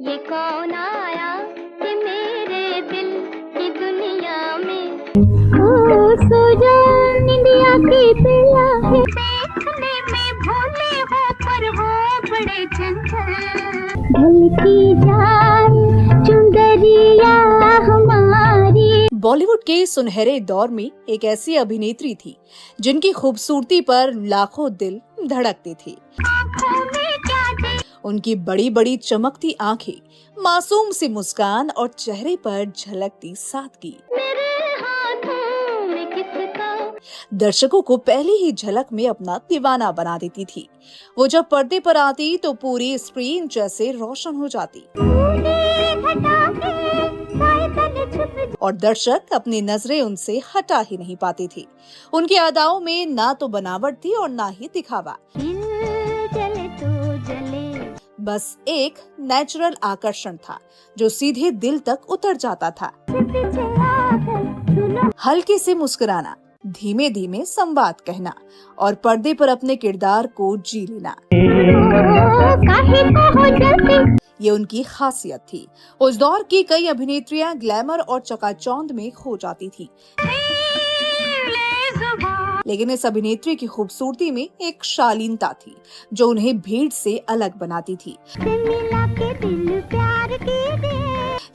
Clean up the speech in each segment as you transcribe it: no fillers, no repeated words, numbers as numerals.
ये कौन आया कि मेरे दिल की दुनिया में ओ सो जा निंदिया की पिला है देखने में भोले हो पर वो बड़े चंचल ढलकी जाए चुंदरिया हमारी। बॉलीवुड के सुनहरे दौर में एक ऐसी अभिनेत्री थी जिनकी खूबसूरती पर लाखों दिल धड़कते थे। उनकी बड़ी बड़ी चमकती आंखें, मासूम सी मुस्कान और चेहरे पर झलकती सादगी दर्शकों को पहली ही झलक में अपना दीवाना बना देती थी। वो जब पर्दे पर आती तो पूरी स्क्रीन जैसे रोशन हो जाती और दर्शक अपनी नजरें उनसे हटा ही नहीं पाते थे। उनकी अदाओं में ना तो बनावट थी और ना ही दिखावा, बस एक नेचुरल आकर्षण था जो सीधे दिल तक उतर जाता था। हल्के से मुस्कुराना, धीमे धीमे संवाद कहना और पर्दे पर अपने किरदार को जी लेना, ये उनकी खासियत थी। उस दौर की कई अभिनेत्रियां ग्लैमर और चकाचौंध में खो जाती थी, लेकिन इस अभिनेत्री की खूबसूरती में एक शालीनता थी जो उन्हें भीड़ से अलग बनाती थी।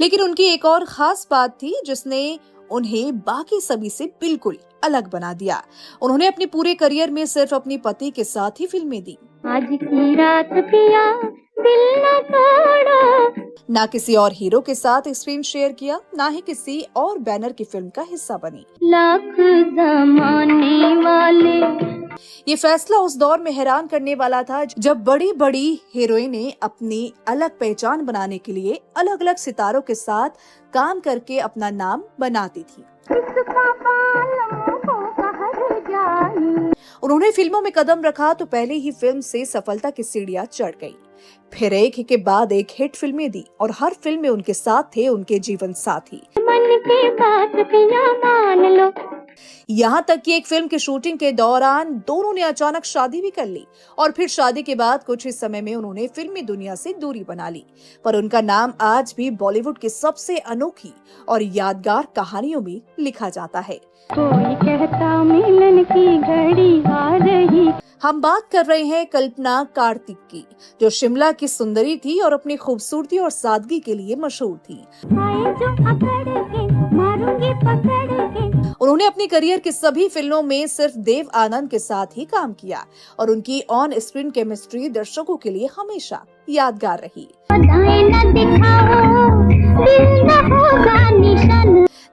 लेकिन उनकी एक और खास बात थी जिसने उन्हें बाकी सभी से बिल्कुल अलग बना दिया। उन्होंने अपने पूरे करियर में सिर्फ अपने पति के साथ ही फिल्में दी। आज की रात पिया दिल न तोड़ो, ना किसी और हीरो के साथ स्क्रीन शेयर किया, ना ही किसी और बैनर की फिल्म का हिस्सा बनी। लाख जमाने वाले ये फैसला उस दौर में हैरान करने वाला था जब बड़ी बड़ी हीरोइनें अपनी अलग पहचान बनाने के लिए अलग अलग सितारों के साथ काम करके अपना नाम बनाती थी। उन्होंने फिल्मों में कदम रखा तो पहले ही फिल्म से सफलता की सीढ़ियां चढ़ गई, फिर एक के बाद एक हिट फिल्में दी और हर फिल्म में उनके साथ थे उनके जीवन साथी। मन की बात पिया मान लो। यहाँ तक कि एक फिल्म की शूटिंग के दौरान दोनों ने अचानक शादी भी कर ली और फिर शादी के बाद कुछ ही समय में उन्होंने फिल्मी दुनिया से दूरी बना ली, पर उनका नाम आज भी बॉलीवुड की सबसे अनोखी और यादगार कहानियों में लिखा जाता है। कोई कहता मिलन की घड़ी आ रही। हम बात कर रहे हैं कल्पना कार्तिक की, जो शिमला की सुंदरी थी और अपनी खूबसूरती और सादगी के लिए मशहूर थी। उन्होंने अपनी करियर की सभी फिल्मों में सिर्फ देव आनंद के साथ ही काम किया और उनकी ऑन स्क्रीन केमिस्ट्री दर्शकों के लिए हमेशा यादगार रही।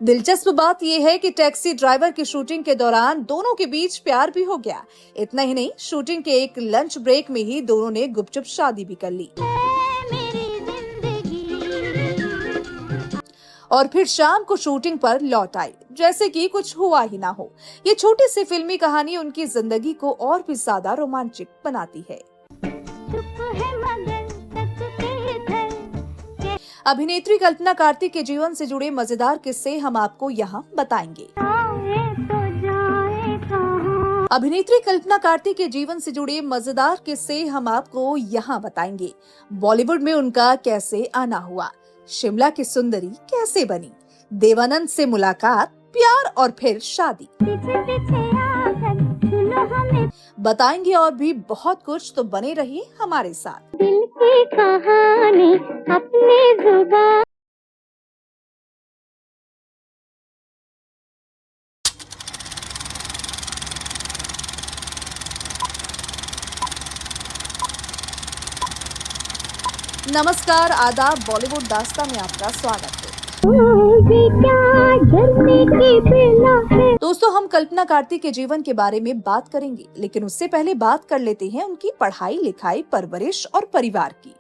दिलचस्प बात यह है कि टैक्सी ड्राइवर की शूटिंग के दौरान दोनों के बीच प्यार भी हो गया। इतना ही नहीं, शूटिंग के एक लंच ब्रेक में ही दोनों ने गुपचुप शादी भी कर ली और फिर शाम को शूटिंग पर लौट आई जैसे कि कुछ हुआ ही ना हो। ये छोटी सी फिल्मी कहानी उनकी जिंदगी को और भी ज्यादा रोमांचक बनाती है। अभिनेत्री कल्पना कार्तिक के जीवन से जुड़े मजेदार किस्से हम आपको यहाँ बताएंगे। अभिनेत्री कल्पना कार्तिक के जीवन से जुड़े मजेदार किस्से हम आपको यहाँ बताएंगे। बॉलीवुड में उनका कैसे आना हुआ, शिमला की सुंदरी कैसे बनी, देवानंद से मुलाकात, प्यार और फिर शादी, बताएंगे और भी बहुत कुछ, तो बने रहिए हमारे साथ। दिल की कहानी अपनी जुबान। नमस्कार, आदाब, बॉलीवुड दास्तां में आपका स्वागत है। दोस्तों, हम कल्पना कार्तिक के जीवन के बारे में बात करेंगे, लेकिन उससे पहले बात कर लेते हैं उनकी पढ़ाई लिखाई, परवरिश और परिवार की।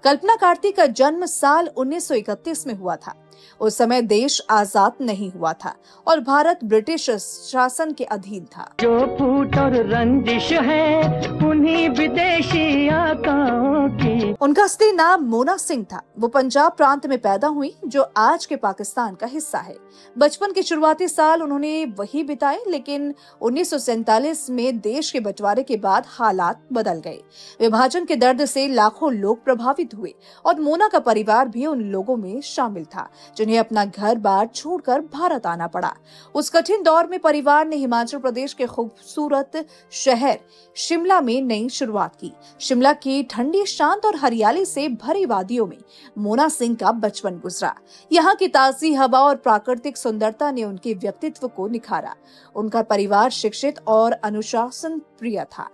कल्पना कार्तिक का जन्म साल 1931 में हुआ था। उस समय देश आजाद नहीं हुआ था और भारत ब्रिटिश शासन के अधीन था। जो फूट और रंजिश है उन्हीं विदेशी आकाओं की। उनका असली नाम मोना सिंह था। वो पंजाब प्रांत में पैदा हुई, जो आज के पाकिस्तान का हिस्सा है। बचपन के शुरुआती साल उन्होंने वही बिताए, लेकिन 1947 में देश के बंटवारे के बाद हालात बदल गए। विभाजन के दर्द से लाखों लोग प्रभावित हुए और मोना का परिवार भी उन लोगों में शामिल था जिन्हें अपना घर बार छोड़कर भारत आना पड़ा। उस कठिन दौर में परिवार ने हिमाचल प्रदेश के खूबसूरत शहर शिमला में नई शुरुआत की। शिमला की ठंडी, शांत और हरियाली से भरी वादियों में मोना सिंह का बचपन गुजरा। यहाँ की ताजी हवा और प्राकृतिक सुंदरता ने उनके व्यक्तित्व को निखारा। उनका परिवार शिक्षित और अनुशासन प्रिय था।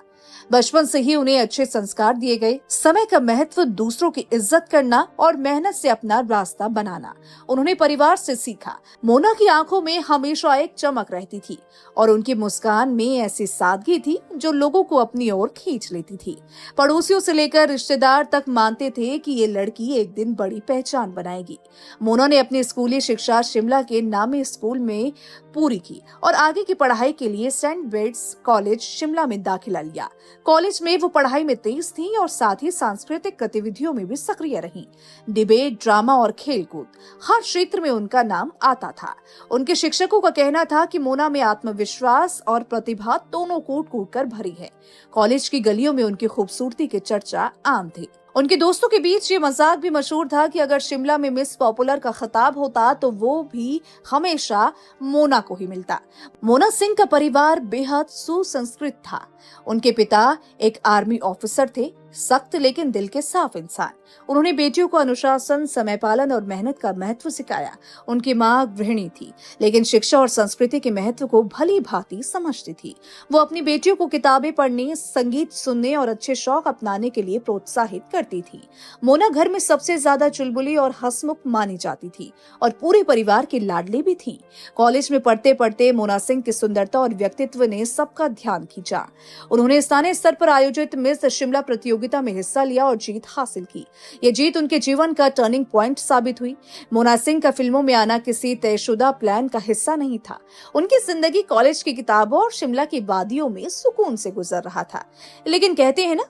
बचपन से ही उन्हें अच्छे संस्कार दिए गए। समय का महत्व, दूसरों की इज्जत करना और मेहनत से अपना रास्ता बनाना उन्होंने परिवार से सीखा। मोना की आंखों में हमेशा एक चमक रहती थी और उनकी मुस्कान में ऐसी सादगी थी जो लोगों को अपनी ओर खींच लेती थी। पड़ोसियों से लेकर रिश्तेदार तक मानते थे कि ये लड़की एक दिन बड़ी पहचान बनाएगी। मोना ने अपनी स्कूली शिक्षा शिमला के नामी स्कूल में पूरी की और आगे की पढ़ाई के लिए सेंट बेट्स कॉलेज शिमला में दाखिला लिया। कॉलेज में वो पढ़ाई में तेज थी और साथ ही सांस्कृतिक गतिविधियों में भी सक्रिय रही। डिबेट, ड्रामा और खेलकूद, हर क्षेत्र में उनका नाम आता था। उनके शिक्षकों का कहना था कि मोना में आत्मविश्वास और प्रतिभा दोनों कूट कूट कर भरी है। कॉलेज की गलियों में उनकी खूबसूरती की चर्चा आम थी। उनके दोस्तों के बीच ये मजाक भी मशहूर था कि अगर शिमला में मिस पॉपुलर का खिताब होता तो वो भी हमेशा मोना को ही मिलता। मोना सिंह का परिवार बेहद सुसंस्कृत था। उनके पिता एक आर्मी ऑफिसर थे, सख्त लेकिन दिल के साफ इंसान। उन्होंने बेटियों को अनुशासन, समय पालन और मेहनत का महत्व सिखाया। उनकी माँ गृहिणी थी, लेकिन शिक्षा और संस्कृति के महत्व को भली भांति समझती थी। वो अपनी बेटियों को किताबें पढ़ने, संगीत सुनने और अच्छे शौक अपनाने के लिए प्रोत्साहित करती थी। मोना घर में सबसे ज्यादा चुलबुली और हंसमुख मानी जाती थी और पूरे परिवार की लाडली भी थी। कॉलेज में पढ़ते पढ़ते मोना सिंह की सुंदरता और व्यक्तित्व ने सबका ध्यान खींचा। उन्होंने स्थानीय स्तर पर आयोजित मिस शिमला प्रतियोगिता में हिस्सा लिया और जीत हासिल की। ये जीत उनके जीवन का टर्निंग पॉइंट साबित हुई। मोना सिंह का फिल्मों में आना किसी तयशुदा प्लान का हिस्सा नहीं था। उनकी जिंदगी कॉलेज की किताबों और शिमला की वादियों में सुकून से गुजर रहा था। लेकिन कहते हैं ना,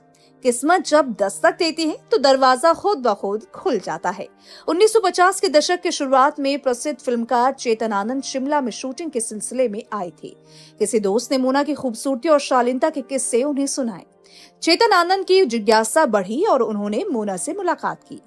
किस्मत जब दस्तक देती है तो दरवाजा खुद ब खुद खुल जाता है। 1950 के दशक के शुरुआत में प्रसिद्ध फिल्मकार चेतन आनंद शिमला में शूटिंग के सिलसिले में आए थे। किसी दोस्त ने मोना की खूबसूरती और शालीनता के किस्से उन्हें सुनाए। चेतन आनंद की जिज्ञासा बढ़ी और उन्होंने मोना से मुलाकात की।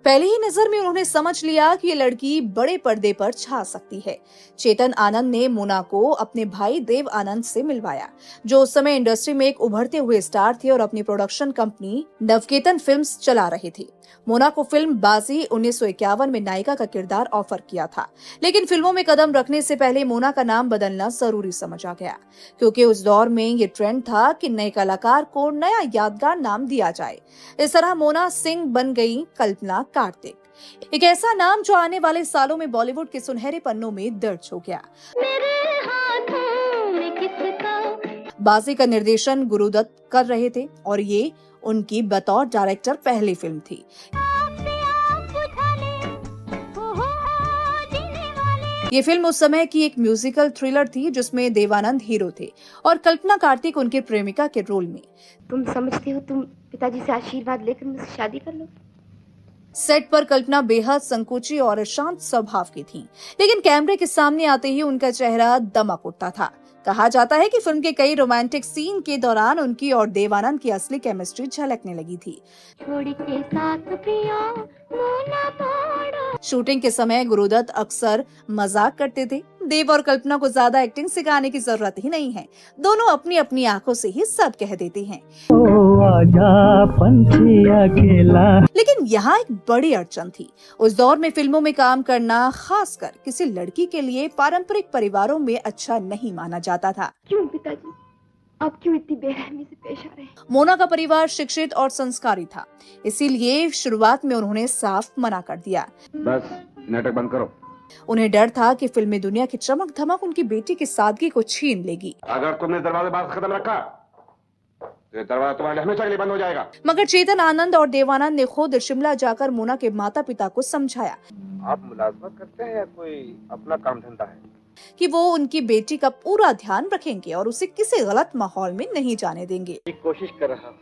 पहले ही नजर में उन्होंने समझ लिया कि ये लड़की बड़े पर्दे पर छा सकती है। चेतन आनंद ने मोना को अपने भाई देव आनंद से मिलवाया, जो उस समय इंडस्ट्री में एक उभरते हुए स्टार थे और अपनी प्रोडक्शन कंपनी नवकेतन फिल्म्स चला रहे थे। मोना को फिल्म बाजी 1951 में नायिका का किरदार ऑफर किया था, लेकिन फिल्मों में कदम रखने से पहले मोना का नाम बदलना जरूरी समझा गया, क्योंकि उस दौर में ये ट्रेंड था कि नए कलाकार को नया यादगार नाम दिया जाए। इस तरह मोना सिंह बन गई कल्पना कार्तिक, एक ऐसा नाम जो आने वाले सालों में बॉलीवुड के सुनहरे पन्नों में दर्ज हो गया। मेरे हाथों में किसका बाजी का निर्देशन गुरुदत्त कर रहे थे और ये उनकी बतौर डायरेक्टर पहली फिल्म थी। ये फिल्म उस समय की एक म्यूजिकल थ्रिलर थी जिसमें देवानंद हीरो थे और कल्पना कार्तिक उनके प्रेमिका के रोल में। तुम समझते हो तुम पिताजी से आशीर्वाद लेकर मुझसे शादी कर लो? सेट पर कल्पना बेहद संकोची और शांत स्वभाव की थी, लेकिन कैमरे के सामने आते ही उनका चेहरा दमक उठता था। कहा जाता है कि फिल्म के कई रोमांटिक सीन के दौरान उनकी और देवानंद की असली केमिस्ट्री झलकने लगी थी। छोड़ के साथ पिया मोना तोड़ो। शूटिंग के समय गुरुदत्त अक्सर मजाक करते थे, देव और कल्पना को ज्यादा एक्टिंग सिखाने की जरूरत ही नहीं है, दोनों अपनी अपनी आंखों से ही सब कह देते हैं। आजा पंछी अकेला। लेकिन यहाँ एक बड़ी अड़चन थी। उस दौर में फिल्मों में काम करना, खासकर किसी लड़की के लिए, पारंपरिक परिवारों में अच्छा नहीं माना जाता था। क्यों पिताजी, आप क्यों इतनी बेरहमी से पेश आ रहे हैं? मोना का परिवार शिक्षित और संस्कारी था, इसीलिए शुरुआत में उन्होंने साफ मना कर दिया। बस नाटक बंद करो। उन्हें डर था कि फिल्मी दुनिया की चमक धमक उनकी बेटी की सादगी को छीन लेगी। अगर तुमने दरवाजे बात खत्म रखा तो दरवाजा तुम्हारे लिए हमेशा के लिए बंद हो जाएगा। मगर चेतन आनंद और देवानंद ने खुद शिमला जाकर मोना के माता पिता को समझाया आप मुलाजमत करते हैं या कोई अपना काम धंधा है? कि वो उनकी बेटी का पूरा ध्यान रखेंगे और उसे किसी गलत माहौल में नहीं जाने देंगे। कोशिश कर रहा हूँ,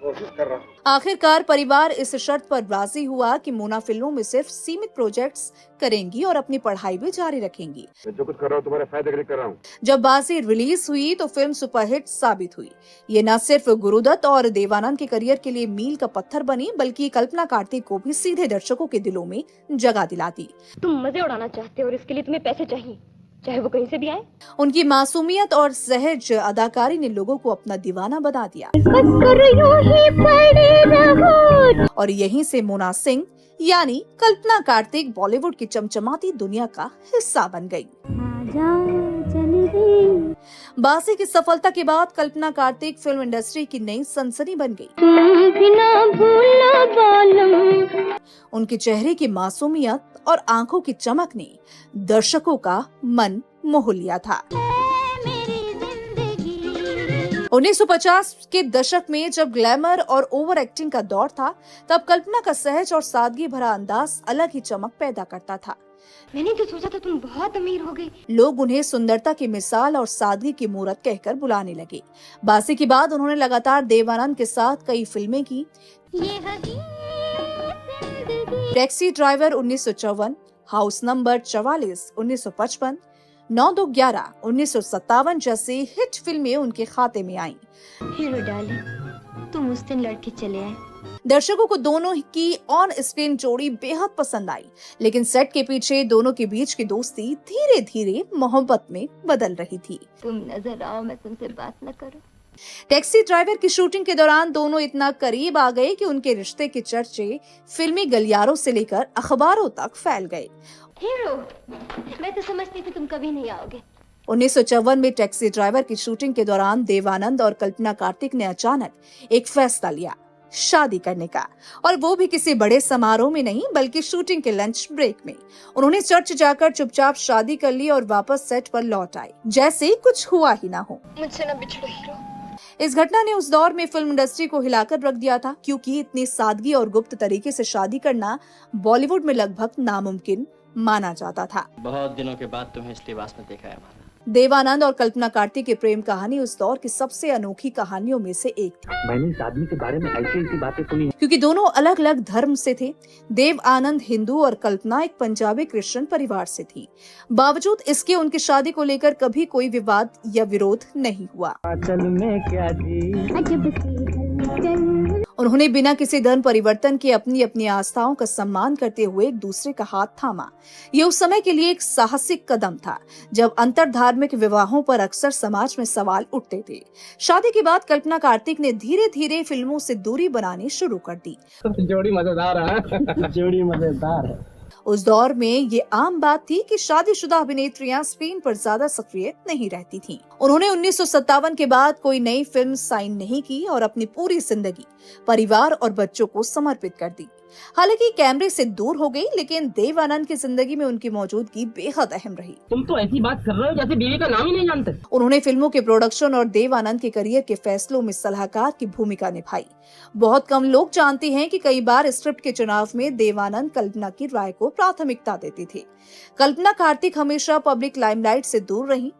कोशिश कर रहा हूँ। आखिरकार परिवार इस शर्त पर राजी हुआ कि मोना फिल्मों में सिर्फ सीमित प्रोजेक्ट्स करेंगी और अपनी पढ़ाई भी जारी रखेंगी। मैं जो कुछ कर रहा हूँ तुम्हारे फायदे के लिए कर रहा हूँ। जब बाजी रिलीज हुई तो फिल्म सुपरहिट साबित हुई। ये न सिर्फ गुरुदत्त और देवानंद के करियर के लिए मील का पत्थर बनी, बल्कि कल्पना कार्तिक को भी सीधे दर्शकों के दिलों में जगह दिलाती। तुम मजे उड़ाना चाहते हो और इसके लिए तुम्हें पैसे चाहिए, चाहे वो कहीं से भी आए। उनकी मासूमियत और सहज अदाकारी ने लोगों को अपना दीवाना बना दिया और यहीं से मोना सिंह यानी कल्पना कार्तिक बॉलीवुड की चमचमाती दुनिया का हिस्सा बन गई। बाजी की सफलता के बाद कल्पना कार्तिक फिल्म इंडस्ट्री की नई सनसनी बन गई। उनके चेहरे की मासूमियत और आंखों की चमक ने दर्शकों का मन मोह लिया था। 1950 के दशक में जब ग्लैमर और ओवर एक्टिंग का दौर था, तब कल्पना का सहज और सादगी भरा अंदाज अलग ही चमक पैदा करता था। मैंने तो सोचा था तुम बहुत अमीर हो गई। लोग उन्हें सुंदरता की मिसाल और सादगी की मूरत कहकर बुलाने लगे। बाजी के बाद उन्होंने लगातार देवानंद के साथ कई फिल्में की। टैक्सी ड्राइवर 1954, हाउस नंबर 44 1955, 9-2-11 1957 जैसी हिट फिल्में उनके खाते में आईं। हीरो डार्लिंग, तुम उस दिन लड़के चले आए। दर्शकों को दोनों की ऑन स्क्रीन जोड़ी बेहद पसंद आई, लेकिन सेट के पीछे दोनों के बीच की दोस्ती धीरे धीरे मोहब्बत में बदल रही थी। तुम नजर आओ, मैं तुमसे बात न करूं। टैक्सी ड्राइवर की शूटिंग के दौरान दोनों इतना करीब आ गए कि उनके रिश्ते के चर्चे फिल्मी गलियारों से लेकर अखबारों तक फैल गए। हीरो, मैं तो समझती थी तुम कभी नहीं आओगे। 1954 में टैक्सी ड्राइवर की शूटिंग के दौरान देवानंद और कल्पना कार्तिक ने अचानक एक फैसला लिया, शादी करने का, और वो भी किसी बड़े समारोह में नहीं बल्कि शूटिंग के लंच ब्रेक में। उन्होंने चर्च जाकर चुपचाप शादी कर ली और वापस सेट पर लौट आए, जैसे कुछ हुआ ही ना हो। मुझसे न बिछड़ो हीरो। इस घटना ने उस दौर में फिल्म इंडस्ट्री को हिलाकर रख दिया था, क्योंकि इतनी सादगी और गुप्त तरीके से शादी करना बॉलीवुड में लगभग नामुमकिन माना जाता था। बहुत दिनों के बाद तुम्हें इस लिबास में देखा है माना। देवानंद और कल्पना कार्तिक की प्रेम कहानी उस दौर की सबसे अनोखी कहानियों में से एक थी। मैंने इस आदमी के बारे में ऐसी बातें सुनी हैं। क्योंकि दोनों अलग अलग धर्म से थे। देव आनंद हिंदू और कल्पना एक पंजाबी क्रिश्चियन परिवार से थी। बावजूद इसके उनकी शादी को लेकर कभी कोई विवाद या विरोध नहीं हुआ। चल में क्या जी उन्होंने बिना किसी धर्म परिवर्तन के अपनी अपनी आस्थाओं का सम्मान करते हुए एक दूसरे का हाथ थामा। ये उस समय के लिए एक साहसिक कदम था, जब अंतरधार्मिक विवाहों पर अक्सर समाज में सवाल उठते थे। शादी के बाद कल्पना कार्तिक ने धीरे धीरे फिल्मों से दूरी बनानी शुरू कर दी। जोड़ी मजेदार है। जोड़ी मजेदार है। उस दौर में ये आम बात थी कि शादीशुदा अभिनेत्रियां स्क्रीन पर ज्यादा सक्रिय नहीं रहती थीं। उन्होंने 1957 के बाद कोई नई फिल्म साइन नहीं की और अपनी पूरी जिंदगी परिवार और बच्चों को समर्पित कर दी। हालांकि कैमरे से दूर हो गई, लेकिन देव आनंद की जिंदगी में उनकी मौजूदगी बेहद अहम रही। तुम तो ऐसी बात कर रहे हो जैसे बीवी का नाम ही नहीं जानते। उन्होंने फिल्मों के प्रोडक्शन और देव आनंद के करियर के फैसलों में सलाहकार की भूमिका निभाई। बहुत कम लोग जानते हैं कि कई बार स्क्रिप्ट के चुनाव में देव आनंद कल्पना की राय को प्राथमिकता देते थे। कल्पना कार्तिक हमेशा पब्लिक लाइमलाइट से दूर रही।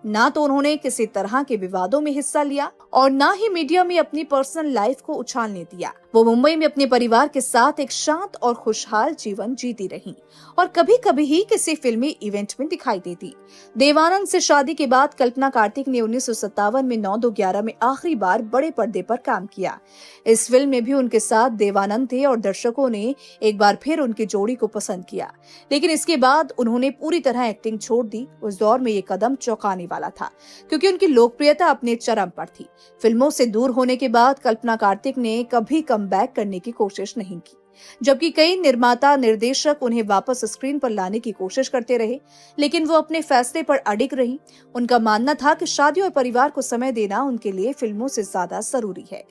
ना तो उन्होंने किसी तरह के विवादों में हिस्सा लिया और ना ही मीडिया में अपनी पर्सनल लाइफ को उछालने दिया। वो मुंबई में अपने परिवार के साथ एक शांत और खुशहाल जीवन जीती रही और कभी कभी ही किसी फिल्मी इवेंट में दिखाई देती। देवानंद से शादी के बाद कल्पना कार्तिक ने 1957 में 9-2-11 में आखिरी बार बड़े पर्दे पर काम किया। इस फिल्म में भी उनके साथ देवानंद थे और दर्शकों ने एक बार फिर उनकी जोड़ी को पसंद किया, लेकिन इसके बाद उन्होंने पूरी तरह एक्टिंग छोड़ दी। उस दौर में ये कदम चौंकाने वाला था, क्योंकि उनकी लोकप्रियता अपने चरम पर थी। फिल्मों से दूर होने के बाद कल्पना कार्तिक ने कभी कमबैक करने की कोशिश नहीं की, जबकि कई निर्माता निर्देशक उन्हें वापस स्क्रीन पर लाने की कोशिश करते रहे, लेकिन वो अपने फैसले पर अडिग रही। उनका मानना था कि शादी और परिवार को समय देना उनके लिए फिल्मों से ज्यादा जरूरी है।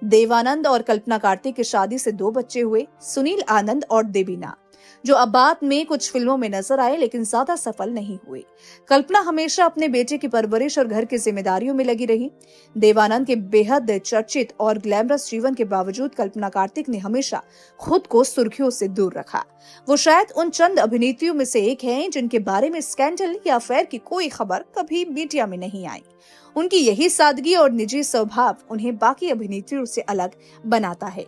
देवानंद और कल्पना कार्तिक की शादी से 2 बच्चे हुए, सुनील आनंद और देवीना, जो अब बाद में कुछ फिल्मों में नजर आए लेकिन ज्यादा सफल नहीं हुए। कल्पना हमेशा अपने बेटे की परवरिश और घर की जिम्मेदारियों में लगी रही। देवानंद के बेहद चर्चित और ग्लैमरस जीवन के बावजूद कल्पना कार्तिक ने हमेशा खुद को सुर्खियों से दूर रखा। वो शायद उन चंद अभिनेत्रियों में से एक हैं जिनके बारे में स्कैंडल या अफेयर की कोई खबर कभी मीडिया में नहीं आई। उनकी यही सादगी और निजी स्वभाव उन्हें बाकी अभिनेत्रियों से अलग बनाता है।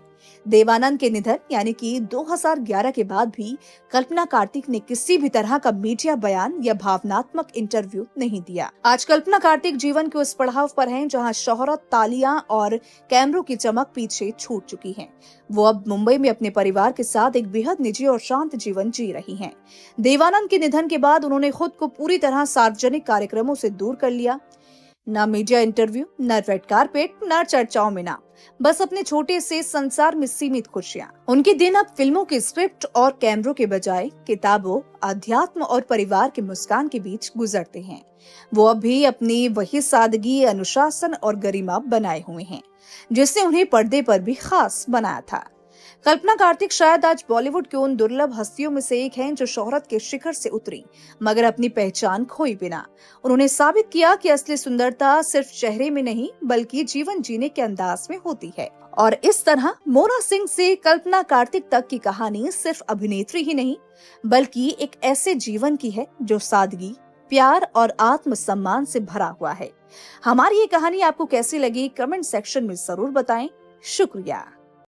देवानंद के निधन यानी कि 2011 के बाद भी कल्पना कार्तिक ने किसी भी तरह का मीडिया बयान या भावनात्मक इंटरव्यू नहीं दिया। आज कल्पना कार्तिक जीवन के उस पड़ाव पर हैं जहां शोहरत, तालियां और कैमरों की चमक पीछे छूट चुकी हैं। वो अब मुंबई में अपने परिवार के साथ एक बेहद निजी और शांत जीवन जी रही हैं। देवानंद के निधन के बाद उन्होंने खुद को पूरी तरह सार्वजनिक कार्यक्रमों से दूर कर लिया। न मीडिया इंटरव्यू, न रेड कारपेट, न चर्चाओं में नाम, बस अपने छोटे से संसार में सीमित खुशियां। उनके दिन अब फिल्मों के स्क्रिप्ट और कैमरों के बजाय किताबों, अध्यात्म और परिवार के मुस्कान के बीच गुजरते हैं। वो अब भी अपनी वही सादगी, अनुशासन और गरिमा बनाए हुए हैं जिसने उन्हें पर्दे पर भी खास बनाया था। कल्पना कार्तिक शायद आज बॉलीवुड की उन दुर्लभ हस्तियों में से एक हैं जो शोहरत के शिखर से उतरी मगर अपनी पहचान खोई बिना। उन्होंने साबित किया कि असली सुंदरता सिर्फ चेहरे में नहीं बल्कि जीवन जीने के अंदाज में होती है। और इस तरह मोना सिंह से कल्पना कार्तिक तक की कहानी सिर्फ अभिनेत्री ही नहीं बल्कि एक ऐसे जीवन की है जो सादगी, प्यार और आत्मसम्मान से भरा हुआ है। हमारी ये कहानी आपको कैसी लगी कमेंट सेक्शन में जरूर बताएं। शुक्रिया।